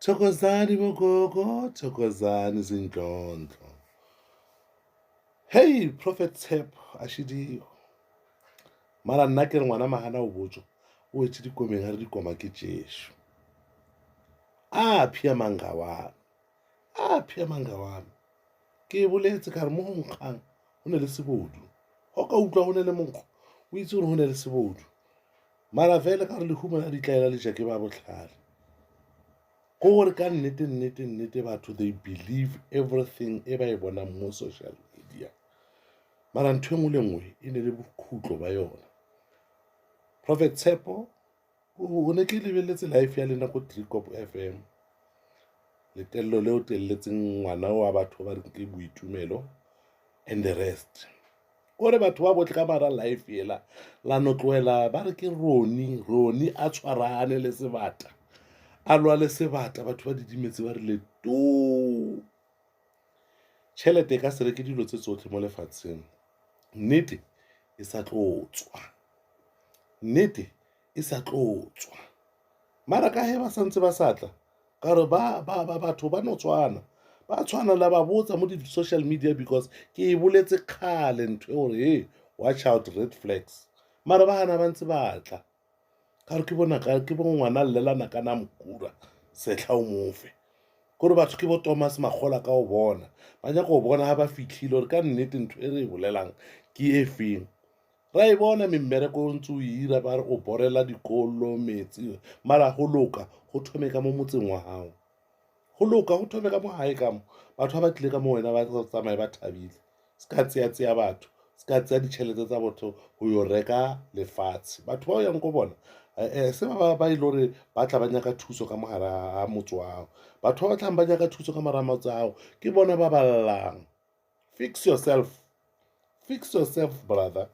Thokozani bogogo, thokozani zindlondlo. Hey, Prophet Tshep, ashidi. Mara nna ke re ngwana magana o botso, o etse dikomeng ga re dikoma ke Jesu. Phia manga wa. Phia manga wa. Ke boletse ka re mo go nkgang go ne le sebodu. Go ka utlwa go ne le monkgo, o itse gore go ne le sebodu. Mara fela ka re lehumo la ditlaela le jake ba botlhale. Go gore ka nnete batho they believe everything e ba e bonang mo social media. Mara ntho e nngwe le nngwe e ne le bokhutlo ba yona. Prophet Tshepo o ne ke lebeletse live ya lena go Trikop FM. Letello leo telletseng ngwana wa batho ba re ke Boitumelo and the rest. Gore batho ba botle ka mara live ela la notloela ba re ke Roni a tshwarane le sebata. A lwa le sebata batho ba didimetse ba rile to tšhelete ka sere ke dilo tse tsotlhe mo lefatsheng. Nnete e sa tlotswa. Mara ka he ba santse ba satla ka re batho ba no tswana ba tshwana la ba botsa mo di social media because ke e boletse khale ntwe gore hey watch out red flags. Mara ba hana ba ntse ba tla ka re ke bona ka ke bo ngwana llelana kana mokura setla o mofe gore batho ke bo Thomas Magola ka o bona ba nya go bona ha ba fitlhile gore ka nnete ntwe e re e bolelang ke e feng. Ra e bona memmereko ntse o ira ba re o borela dikolo metsi mara go loka go thome ka mo motseng wa hao. Go loka go thome ka mo hae ka mo batho ba tle ka mo wena ba tsamaye ba thabile. Ska tseya batho ska tseya ditšhelete tsa botho go yo reka lefatshe. Batho ba yang go bona se ba ile gore ba tla ba nyaka thuso ka mogara a motse wao. Batho ba tlang ba nyaka thuso ka mara motse ao ke bona ba ballang. Fix yourself brother.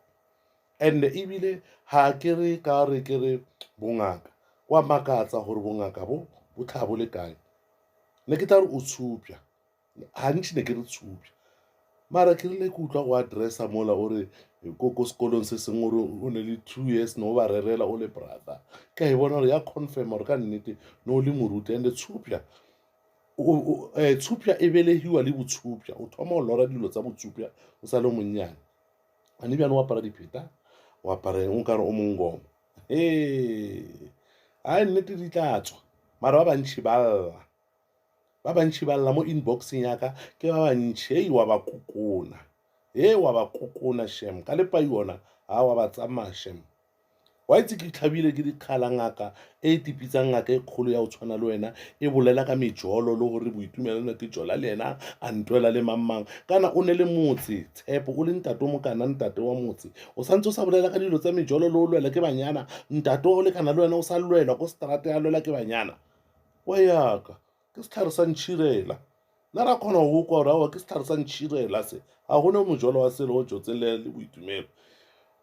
And ebile ha ke re ka re ke re bongaka wa makatsa gore bongaka bo tlhabo le kae. Ne ke tla re o tshupja ha ntse ne ke re tshupja mara ke rile ke utlwa go addressa mola gore ko sekolong se sengwe gore o ne le 2 years no ba rerela o le brother ka e bona gore ya confirm gore ka nnete no le moruti and tshupja tshupja e belegiwa le botshupja o thoma o lora dilo tsa botshupja o sa le monnyane a ne bjana o apara dipheta o apara o ka re o mongoma a nnete di tla tswa mara ba bantši ba lla mo inboxing yaka ke ba bantši wa ba kokona shem ka lepa yona ha wa ba tsamaya shem wa itse ke tlhabile ke dikgala ngaka e tipitsang ngaka e kgolo ya o tshwana le wena e bolela ka mejolo le gore Boitumelo ke jola le yena a ntwela le mamang kana o ne le motse Tshepo o le ntate mo kana ntate wa motse o santse o sa bolela ka dilo tsa mejolo le o lwela ke banyana ntate o le kana le wena o sa lwela go strata ya lwela ke banyana wa yaka ke setlhare sa ntšhirela nna ra kgona go kwa gore ke setlhare sa ntšhirela se ga gone mojolo wa sele o jotseng le Boitumelo.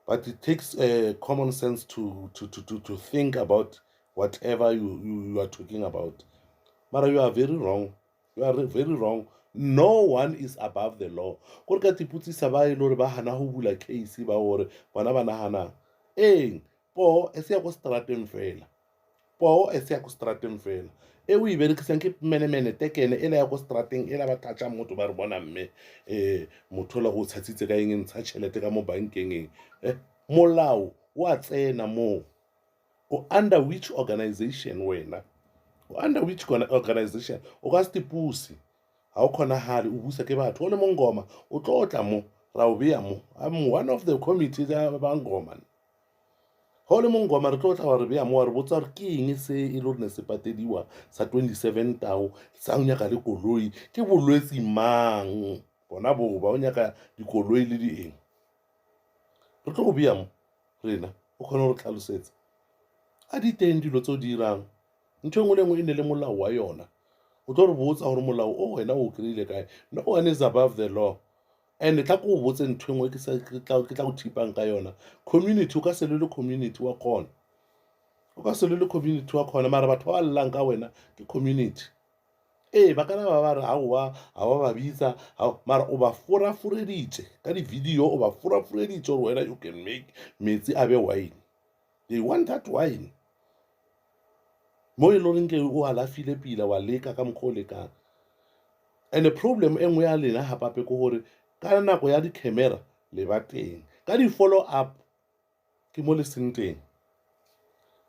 But it takes common sense to think about whatever you are talking about. But you are very wrong. You are very wrong. No one is above the law. Gore ka tiputsisa ba e le gore ba hana go bula case ba gore bona ba nagana po e se ya go strateng fela. E o e berekisang ke menemene tekene e le ya go strateng e la ba tlatša motho ba re bona mme motho la go tshatsitse ka eng ntsha tšhelete ka mo bankeng molao wa tsena mo o under which organization wena o under which organization o ka se tipusi ha o kgonagale o busa ke batho o le mongoma o tlo tla mo ra o beya mo I'm one of the committee tsa bangoma go le mongoma re tlo tla re beya mo re botsa re ke eng se e le gore ne se patediwa sa 27 tao sa o nyaka le koloi ke bolwetsi mang bona bo ba o nyaka dikoloi le di eng re tlo go beya mo rena o kgona go tlhalosetsa a di teng dilo tse o di dirang ntho engwe le engwe e ne le molao wa yona o tlo re botsa gore molao o wena o kry-ile kae no one is above the law and tla ko o botse ntho engwe ke tla go thipang ka yona community o ka se le community wa kgona mara batho ba llang ka wena ke community ba kana ba re ha ba bitsa mara o ba foraforeditse ka di-video o ba foraforeditse gore wena you can make metsi a be wine they want that wine mo e leng ke o alafile pila wa leka ka mokgwa o lekang. And the problem e nngwe ya lena ha pape ko hore ka nako ya di-camera le ba teng ka di-follow up ke mo le seng teng.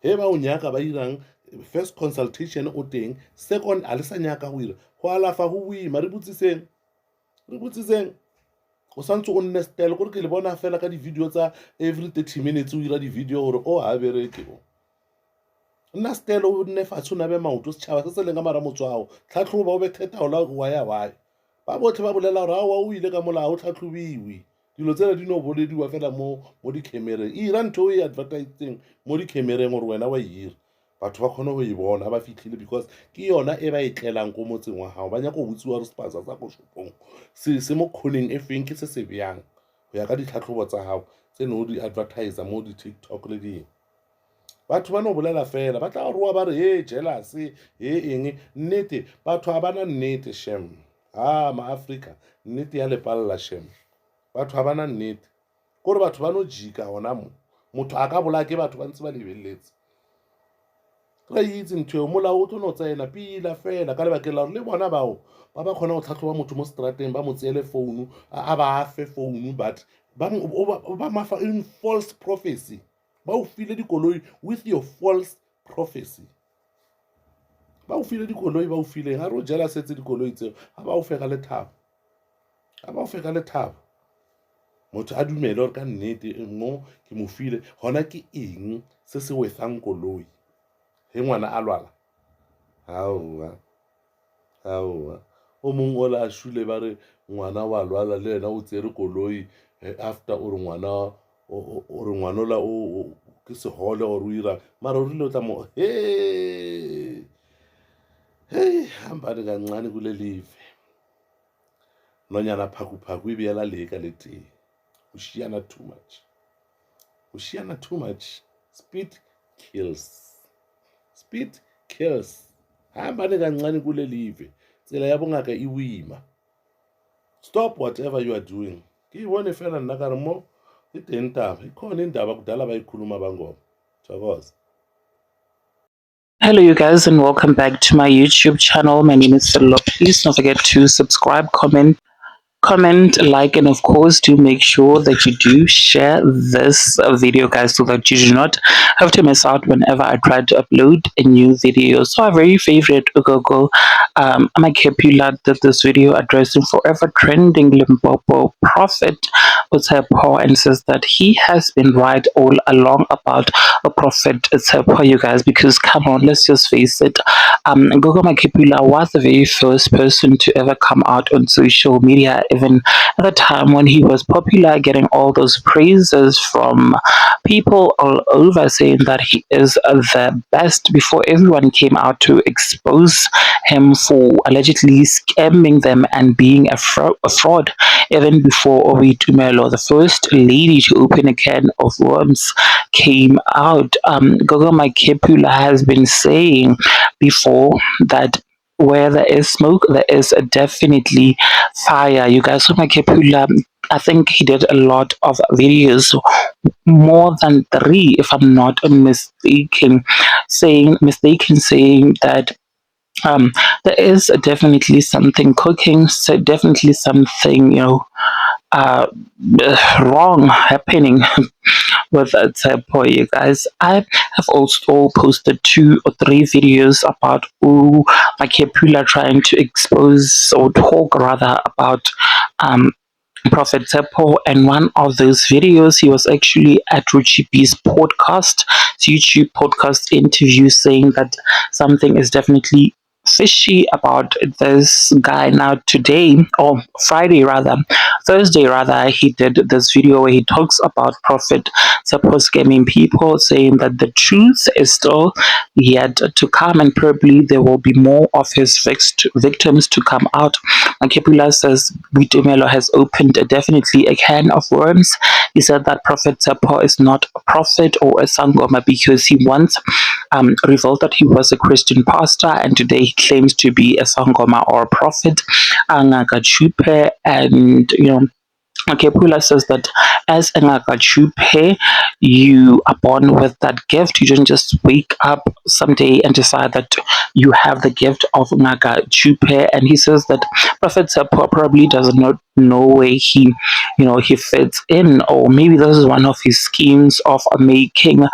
He ba o nyaka ba irang first consultation o teng, second a le sa nyaka go ira go alafa go boima. Re botsiseng o santse o nne style gore ke le bona fela ka di-video tsa every 30 minutes o ira di-video gore o ha bereke o nna style o nne fatshe o nabe maoto setšhaba se se leng ka mara motswago tlhatlhoba o bethe taola waya ba botlhe ba bolela gore aowa o ile ka molao o tlhatlhobiwe dilo tsela di no bolediwa fela mo di-camereng. Ira ntho o e advertiseng mo di-camereng gore wena wa ira batho ba kgone go e bona ba fitlhile, because ke yona e ba e tlelang ko motseng wa gago. Ba nyaka go botsiwa re spasa sa ko shopong se mo kgoneng e feng ke se se bjang go ya ka ditlhatlhobo tsa gago tse ne o di advertisa mo di-TikTok le ding. Batho ba no bolela fela ba tla roa ba re he jealous he eng. Nnete batho ga bana nnete shem. Ma-Africa nnete ya lepalla shem. Batho ga bana nnete kore batho ba no jika gona mo motho a ka bola ke batho ba ntse ba lebeletse. Re itse ntho molao o tlo no tsena pila fela ka lebakeng la gore le bona bao ba kgona go tlhatlhoba motho mo strateng ba mo tseele founu a ba afe founu, but ba mafa in false prophecy. Ba o file dikoloi with your false prophecy. Ba o file dikoloi ba o file ga re o jela setse dikoloi tseo ga ba o fe ka lethabo, ga ba o fe ka lethabo. Motho a dumele gore ka nnete mo ke mo file gona ke eng se se wethang koloi he ngwana a lwala. Aowa o mongwe o la a shule ba re ngwana wa lwala le yena o tsere koloi after o re ngwana ola o ke segole gore o ira mara o rile o tla mo hei hambani kancane kule live nonyana phakuphaku ibiyela leka le tee. Ushiyana too much. Speed kills. Hambani kancane kule live tsela ya bongaka e boima. Stop whatever you are doing. Ke ibone fela nna ka re mo e teng taba ikhona indaba kudala bayikhuluma bangoma. Thokoza. Hello you guys and welcome back to my YouTube channel. My name is Sello. Please don't forget to subscribe, comment, like, and of course do make sure that you do share this video, guys, so that you do not have to miss out whenever I try to upload a new video. So our very favorite Ugogo Amakepula did this video addressing forever trending Limpopo prophet Utshepo and says that he has been right all along about a prophet Utshepo, you guys, because come on, let's just face it, Gogo Makepula was the very first person to ever come out on social media, even at the time when he was popular, getting all those praises from people all over, saying that he is the best, before everyone came out to expose him for allegedly scamming them and being a fraud. Even before Obi Tumelo, the first lady to open a can of worms, came out. Gogo Makepula has been saying before that where there is smoke, there is definitely fire. You guys, so Makepula, I think he did a lot of videos, more than 3, if I'm not mistaken, saying that there is definitely something cooking, so definitely something, uh, wrong happening with Tsepo, you guys. I have also posted 2 or 3 videos about Makepula trying to expose or talk rather about Prophet Tsepo, and one of those videos he was actually at Ruchi B's podcast, YouTube podcast interview, saying that something is definitely fishy about this guy. Now today, or Thursday rather, he did this video where he talks about Prophet Tsepo scamming people, saying that the truth is still yet to come and probably there will be more of his victims to come out. Makepula says Bitumelo has opened definitely a can of worms. He said that Prophet Tsepo is not a prophet or a sangoma because he once revealed that he was a Christian pastor, and today he claims to be a sangoma or a prophet. Angaka Chupe, and Okay, Pula says that as a Ngaka Chupe, you are born with that gift. You don't just wake up someday and decide that you have the gift of Ngaka Chupe. And he says that Prophet Sepo probably does not know where he fits in, or maybe this is one of his schemes of making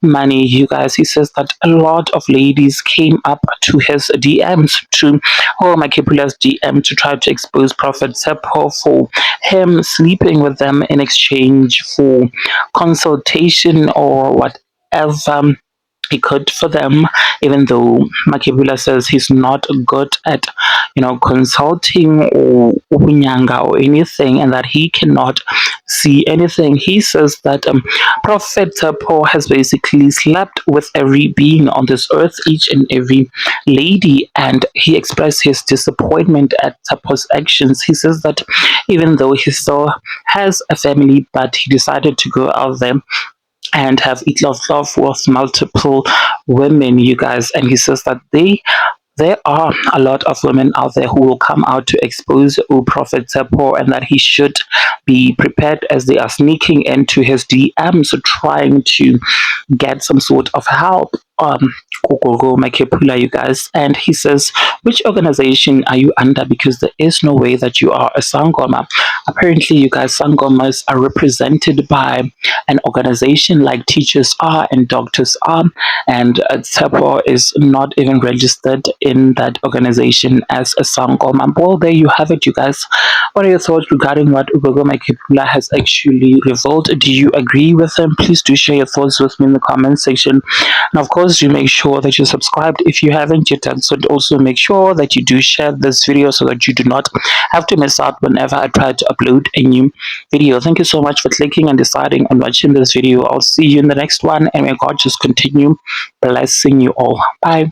money. You guys, he says that a lot of ladies came up to his DMs to Makipula's DM to try to expose Prophet Sepo for him sleeping with them in exchange for consultation or whatever he could for them, even though Makebula says he's not good at, consulting or ubunyanga or anything, and that he cannot see anything. He says that Prophet Paul has basically slept with every being on this earth, each and every lady, and he expressed his disappointment at Tapo's actions. He says that even though he still has a family, but he decided to go out there and have eat love with multiple women, you guys. And he says that there are a lot of women out there who will come out to expose Prophet Tepor, and that he should be prepared as they are sneaking into his DMs trying to get some sort of help. Kokogo Makepula, you guys. And he says, which organization are you under? Because there is no way that you are a Sangoma. Apparently, you guys, Sangomas are represented by an organization like teachers are and doctors are, and Tsepo is not even registered in that organization as a Sangoma. Well, there you have it, you guys. What are your thoughts regarding what Ugogo Makepula has actually revealed? Do you agree with him? Please do share your thoughts with me in the comment section. And of course, do make sure that you're subscribed if you haven't yet done so. And also make sure that you do share this video so that you do not have to miss out whenever I try to upload a new video. Thank you so much for clicking and deciding on watching this video. I'll see you in the next one, and may God just continue blessing you all. Bye.